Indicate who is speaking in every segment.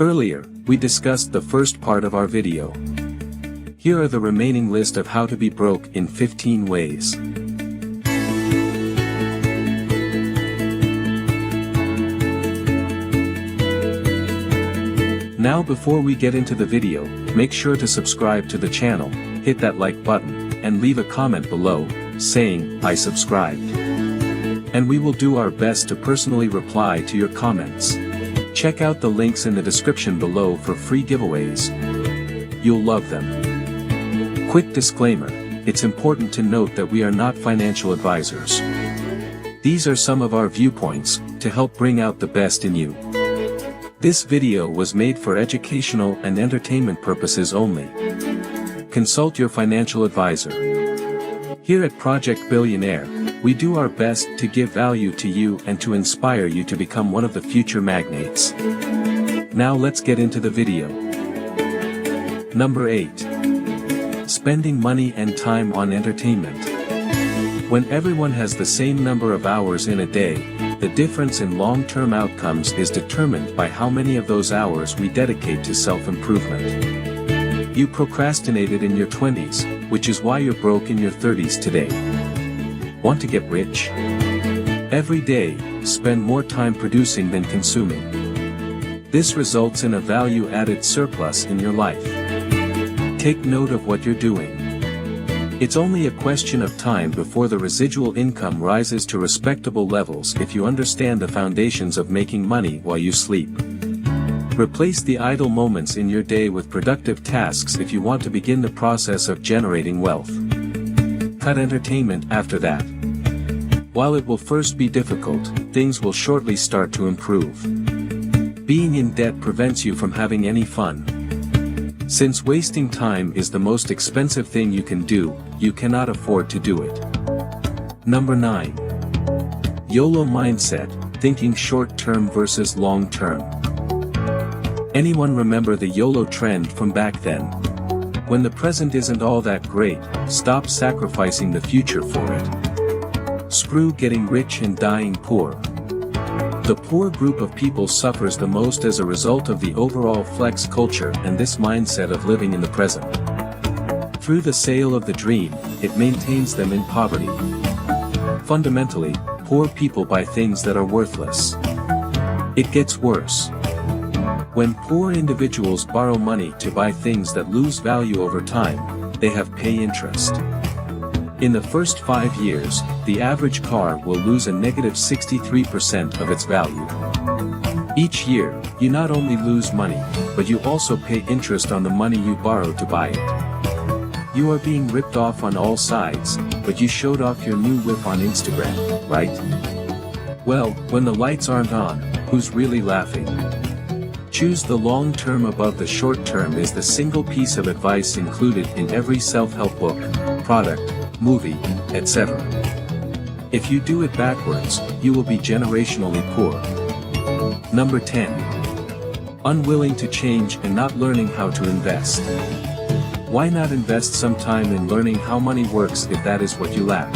Speaker 1: Earlier, we discussed the first part of our video. Here are the remaining list of how to be broke in 15 ways. Now before we get into the video, make sure to subscribe to the channel, hit that like button, and leave a comment below, saying, "I subscribed." And we will do our best to personally reply to your comments. Check out the links in the description below for free giveaways. You'll love them. Quick disclaimer, it's important to note that we are not financial advisors. These are some of our viewpoints, to help bring out the best in you. This video was made for educational and entertainment purposes only. Consult your financial advisor. Here at Project Billionaire, we do our best to give value to you and to inspire you to become one of the future magnates. Now let's get into the video. Number 8. Spending money and time on entertainment. When everyone has the same number of hours in a day, the difference in long-term outcomes is determined by how many of those hours we dedicate to self-improvement. You procrastinated in your 20s, which is why you're broke in your 30s today. Want to get rich? Every day, spend more time producing than consuming. This results in a value-added surplus in your life. Take note of what you're doing. It's only a question of time before the residual income rises to respectable levels if you understand the foundations of making money while you sleep. Replace the idle moments in your day with productive tasks if you want to begin the process of generating wealth. Cut entertainment after that. While it will first be difficult, things will shortly start to improve. Being in debt prevents you from having any fun. Since wasting time is the most expensive thing you can do, you cannot afford to do it. Number 9. YOLO mindset, thinking short-term versus long-term. Anyone remember the YOLO trend from back then? When the present isn't all that great, stop sacrificing the future for it. Screw getting rich and dying poor. The poor group of people suffers the most as a result of the overall flex culture and this mindset of living in the present. Through the sale of the dream, it maintains them in poverty. Fundamentally, poor people buy things that are worthless. It gets worse. When poor individuals borrow money to buy things that lose value over time, they have pay interest. In the first 5 years, the average car will lose a negative 63% of its value. Each year, you not only lose money, but you also pay interest on the money you borrowed to buy it. You are being ripped off on all sides, but you showed off your new whip on Instagram, right? Well, when the lights aren't on, who's really laughing? Choose the long term above the short term is the single piece of advice included in every self-help book, product, movie, etc. If you do it backwards, you will be generationally poor. Number 10. Unwilling to change and not learning how to invest. Why not invest some time in learning how money works if that is what you lack?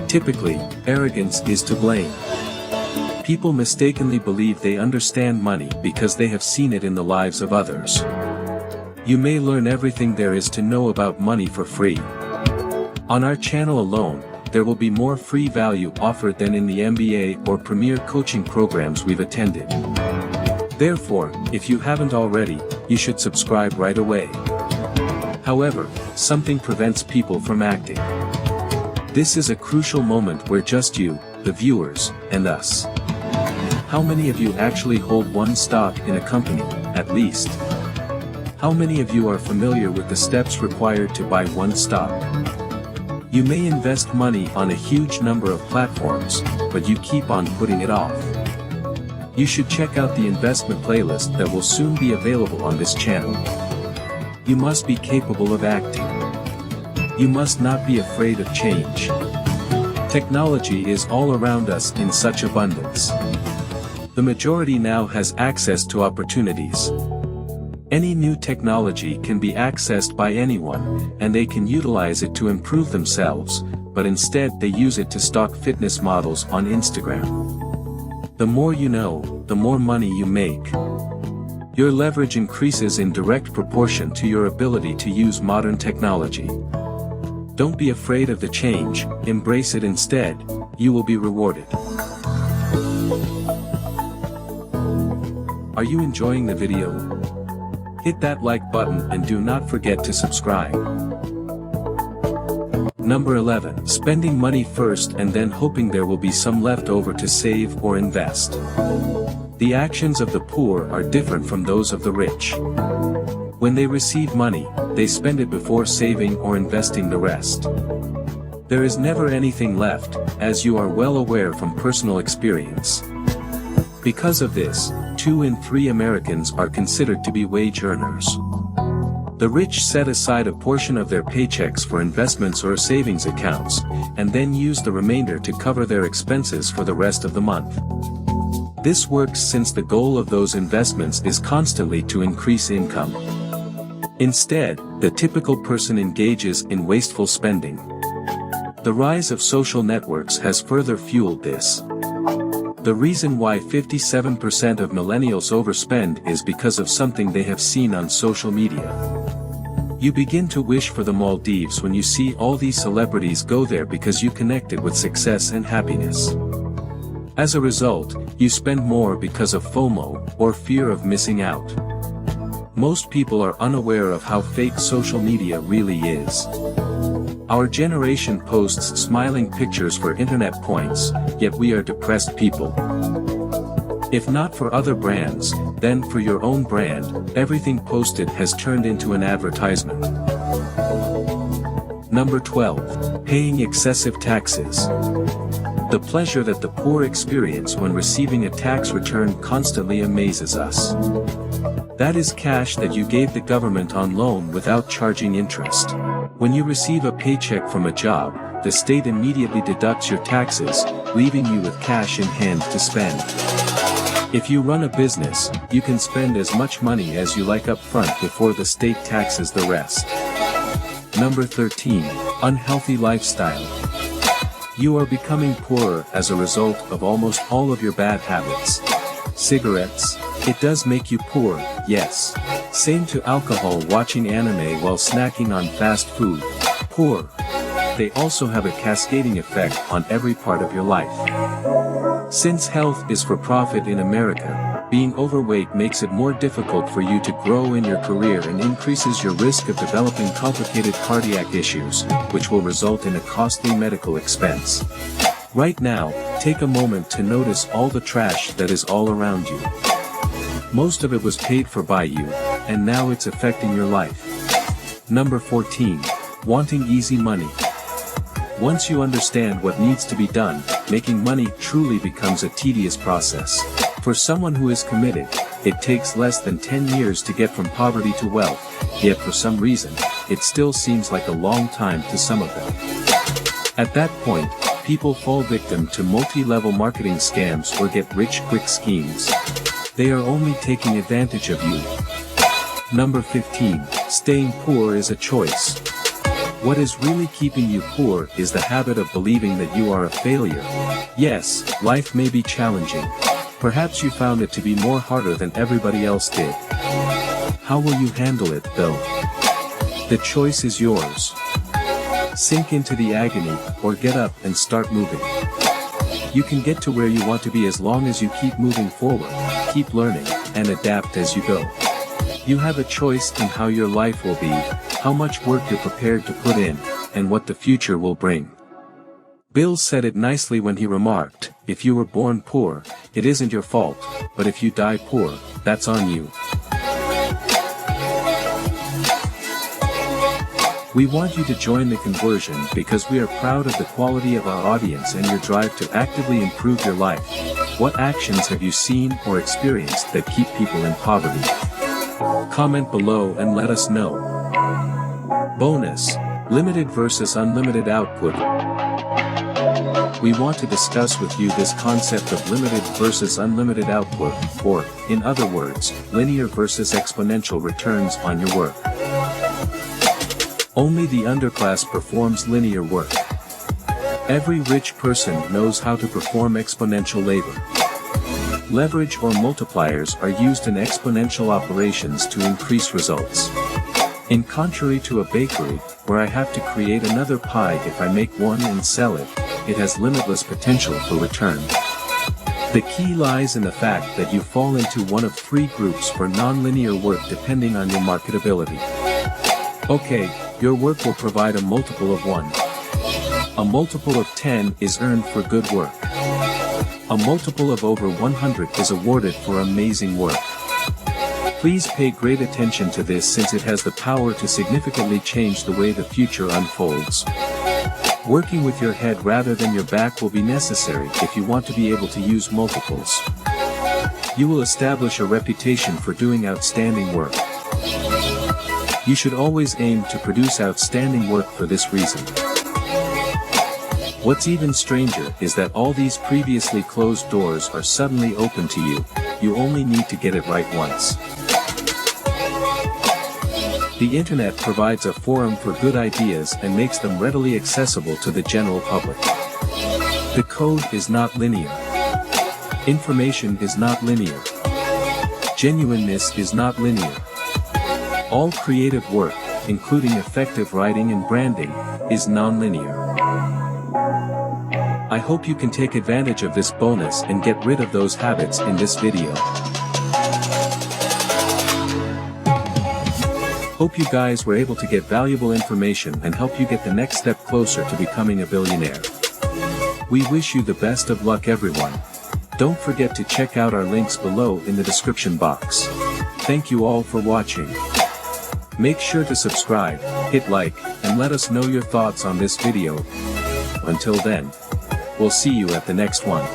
Speaker 1: Typically, arrogance is to blame. People mistakenly believe they understand money because they have seen it in the lives of others. You may learn everything there is to know about money for free. On our channel alone, there will be more free value offered than in the MBA or premier coaching programs we've attended. Therefore, if you haven't already, you should subscribe right away. However, something prevents people from acting. This is a crucial moment where just you, the viewers, and us. How many of you actually hold one stock in a company, at least? How many of you are familiar with the steps required to buy one stock? You may invest money on a huge number of platforms, but you keep on putting it off. You should check out the investment playlist that will soon be available on this channel. You must be capable of acting. You must not be afraid of change. Technology is all around us in such abundance. The majority now has access to opportunities. Any new technology can be accessed by anyone, and they can utilize it to improve themselves, but instead they use it to stalk fitness models on Instagram. The more you know, the more money you make. Your leverage increases in direct proportion to your ability to use modern technology. Don't be afraid of the change, embrace it instead, you will be rewarded. Are you enjoying the video? Hit that like button and do not forget to subscribe. Number 11. Spending money first and then hoping there will be some left over to save or invest. The actions of the poor are different from those of the rich. When they receive money, they spend it before saving or investing the rest. There is never anything left, as you are well aware from personal experience. Because of this, 2 in 3 Americans are considered to be wage earners. The rich set aside a portion of their paychecks for investments or savings accounts, and then use the remainder to cover their expenses for the rest of the month. This works since the goal of those investments is constantly to increase income. Instead, the typical person engages in wasteful spending. The rise of social networks has further fueled this. The reason why 57% of millennials overspend is because of something they have seen on social media. You begin to wish for the Maldives when you see all these celebrities go there because you connected with success and happiness. As a result, you spend more because of FOMO, or fear of missing out. Most people are unaware of how fake social media really is. Our generation posts smiling pictures for internet points, yet we are depressed people. If not for other brands, then for your own brand, everything posted has turned into an advertisement. Number 12. Paying excessive taxes. The pleasure that the poor experience when receiving a tax return constantly amazes us. That is cash that you gave the government on loan without charging interest. When you receive a paycheck from a job, the state immediately deducts your taxes, leaving you with cash in hand to spend. If you run a business, you can spend as much money as you like up front before the state taxes the rest. Number 13. Unhealthy lifestyle. You are becoming poorer as a result of almost all of your bad habits. Cigarettes, it does make you poor, yes. Same to alcohol, watching anime while snacking on fast food. Poor. They also have a cascading effect on every part of your life. Since health is for profit in America, being overweight makes it more difficult for you to grow in your career and increases your risk of developing complicated cardiac issues, which will result in a costly medical expense. Right now, take a moment to notice all the trash that is all around you. Most of it was paid for by you, and now it's affecting your life. Number 14. Wanting easy money. Once you understand what needs to be done, making money truly becomes a tedious process. For someone who is committed, it takes less than 10 years to get from poverty to wealth, yet for some reason, it still seems like a long time to some of them. At that point, people fall victim to multi-level marketing scams or get-rich-quick schemes. They are only taking advantage of you. Number 15. Staying poor is a choice. What is really keeping you poor is the habit of believing that you are a failure. Yes, life may be challenging. Perhaps you found it to be more harder than everybody else did. How will you handle it, though? The choice is yours. Sink into the agony, or get up and start moving. You can get to where you want to be as long as you keep moving forward, keep learning, and adapt as you go. You have a choice in how your life will be, how much work you're prepared to put in, and what the future will bring. Bill said it nicely when he remarked, "If you were born poor, it isn't your fault, but if you die poor, that's on you." We want you to join the conversion because we are proud of the quality of our audience and your drive to actively improve your life. What actions have you seen or experienced that keep people in poverty? Comment below and let us know. Bonus: limited versus unlimited output. We want to discuss with you this concept of limited versus unlimited output, or, in other words, linear versus exponential returns on your work. Only the underclass performs linear work. Every rich person knows how to perform exponential labor. Leverage or multipliers are used in exponential operations to increase results. In contrary to a bakery, where I have to create another pie if I make one and sell it, it has limitless potential for return. The key lies in the fact that you fall into one of three groups for nonlinear work depending on your marketability. Okay, your work will provide a multiple of 1. A multiple of 10 is earned for good work. A multiple of over 100 is awarded for amazing work. Please pay great attention to this since it has the power to significantly change the way the future unfolds. Working with your head rather than your back will be necessary if you want to be able to use multiples. You will establish a reputation for doing outstanding work. You should always aim to produce outstanding work for this reason. What's even stranger is that all these previously closed doors are suddenly open to you. You only need to get it right once. The internet provides a forum for good ideas and makes them readily accessible to the general public. The code is not linear. Information is not linear. Genuineness is not linear. All creative work, including effective writing and branding, is non-linear. I hope you can take advantage of this bonus and get rid of those habits in this video. Hope you guys were able to get valuable information and help you get the next step closer to becoming a billionaire. We wish you the best of luck, everyone. Don't forget to check out our links below in the description box. Thank you all for watching. Make sure to subscribe, hit like, and let us know your thoughts on this video. Until then, we'll see you at the next one.